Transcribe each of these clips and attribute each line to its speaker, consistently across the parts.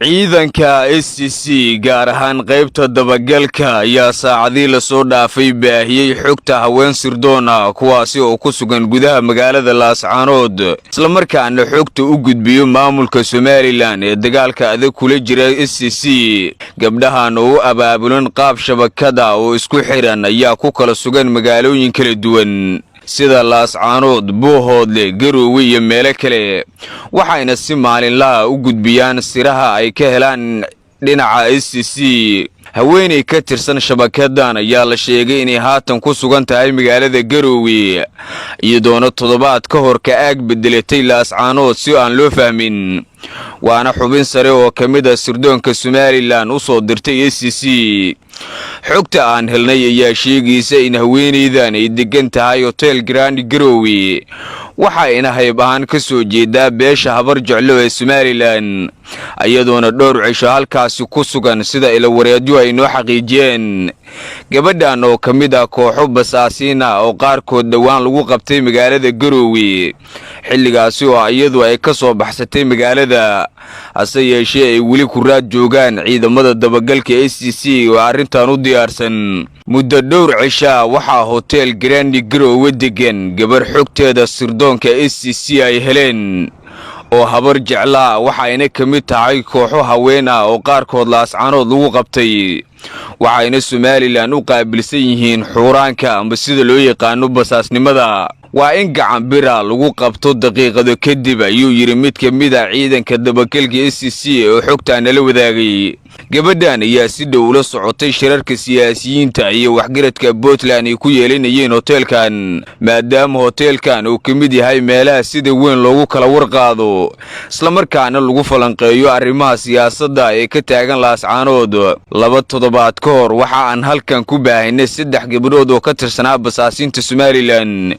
Speaker 1: ciidanka SCC gaar ahaan qaybta dabagalka ayaa saacadii la soo dhaafay baahiyay xogta haween sirdoon ah kuwaasi oo ku sugan gudaha magaalada Laascaanood isla markaana xogta u gudbiyo maamulka Somaliland ee dagaalka adag kula jira SCC gabdhahan oo abaabulan qaab shabakada oo isku xiran ayaa ku kala sugan magaalooyin kala duwan sida Laascaanood, Buuhoodle, Garowe iyo meelo kale waxayna si maalinlaha u gudbiyaan siraha ay ka helaan dhinaca SCC haweeney ka tirsan shabakadan ayaa la sheegay inay haatan ku sugan tahay magaalada Garowe iyadoona toddobaad ka hor ka aag bedelatay Laascaanood si aan loo fahmin waana xubin sare oo kamid ah sirdoonka Somaliland u soo dirtay SCC xogta aan helnay ayaa sheegaysa in haweeneydan ay degan tahay Hotel Grand Garowe waxayna hayb ahaan ka soo jeedaa beesha habar jeclo ee Somaliland ayadoona dhowr cisho halkaasi ku sugan sida ila wareedyo ay noo xaqiijiyeen gabadhan oo kamid ah kooxo basaasiin ah oo qaarkood dhawaan lagu qabtay magaalada Garowe xilligaasi oo iyadu ay ka soo baxsatay magaalada hase yeeshee ay weli ku raad joogaan ciidamada dabagalka SCC oo arrintan u diyaarsan muddo dhowr cisho waxaa Hotel Grand Garowe degan gabar xogteeda sirdoonka SCC ay heleen oo habar jecla waxayna kamid tahay kooxo haween ah oo qaarkood Laascaanood lagu qabtay waxayna Somaliland u qaabilsan yihiin xuuraanka ama sida loo yaqaan basaasnimada waa in gacan bira lagu qabto daqiiqado kadib ayuu yiri mid kamid ah ciidanka dabagalka SCC oo xogtaan la wadaagay gabadhan ayaa si dhow la socotay shirarka siyaasiyiinta iyo waxgaradka Puntland ay ku yeelanayeen hotelkan maadaama hotelkan uu kamid yahay meelaha sida weyn loogu kala warqaado isla markaana lagu falanqeeyo arrimaha siyaasadda ee ka taagan Laascaanood laba toddobaad ka hor waxa aan halkan ku baahinay 3 gabdhood oo ka tirsanaa basaasiinta Somaliland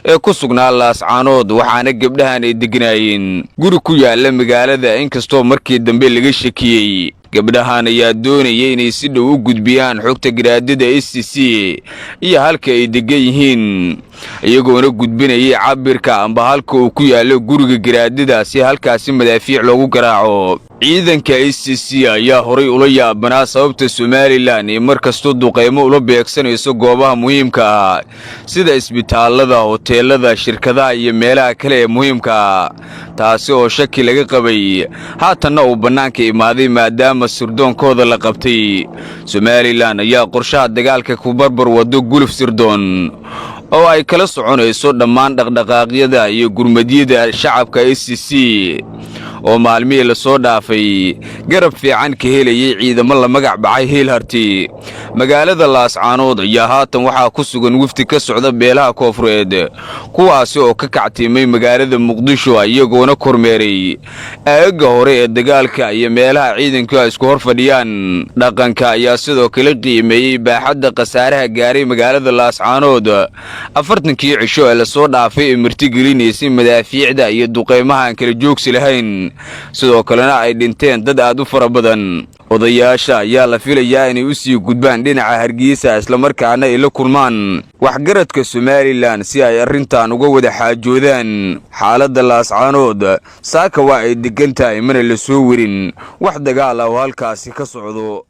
Speaker 1: ee ku sugnaa Laascaanood waxaana gabdhahan ay degnaayeen guri ku yaala magaalada inkastoo markii dambe laga shakiyay gabdhahan ayaa doonayay inay si dhow u gudbiyaan xogta garaadada SCC iyo halka ay degan yihiin iyagoona gudbinayay cabirka amba halka uu ku yaalo guriga garaadada si halkaasi madaafiic loogu garaaco ciidanka SCC ayaa horay ula yaabanaa sababta Somaliland ee markastoo duqeymo ula beegsanayso goobaha muhiimka ah sida isbitaalada, hoteelada, shirkadaha iyo meelaha kale ee muhiimka ah taasi oo shaki laga qabay haatan uu banaanka imaaday maadaama sirdoonkooda la qabtay Somaliland ayaa qorshaha dagaalka ku barbar wado guluf sirdoon oo ay kala soconayso dhammaan dhaqdhaqaaqyada iyo gurmadiyada shacabka SCC oo maalmihii la soo dhaafay garab fiican ka helayay ciidamo la magac baxay Hiil Harti magaalada Laascaanood ayaa haatan waxaa ku sugan wafdi ka socda beelaha Koonfureed kuwaasi oo ka kactimay magaalada Muqdisho iyagoona kormeeray aaga hore ee dagaalka iyo meelaha ciidanku ay isku hor fadhiyaan dhaqanka ayaa sidoo kale qiimeeyay baaxadda qasaaraha gaaray magaalada Laascaanood 40kii cisho ee la soo dhaafay ee martigelinaysay madaafiicda iyo duqeymaha aan kala joogsi lahayn sidoo kalena ay dhinteen dad aad u fara badan odayaasha ayaa la filayaa inay u sii gudbaan dhinaca Hargeysa isla markaana ay la kulmaan waxgaradka Somaliland si ay arrintan uga wada xaajoodaan xaaladda Laascaanood saaka waa ay degan tahay mana la soo warin wax dagaal ah oo halkaasi ka socdo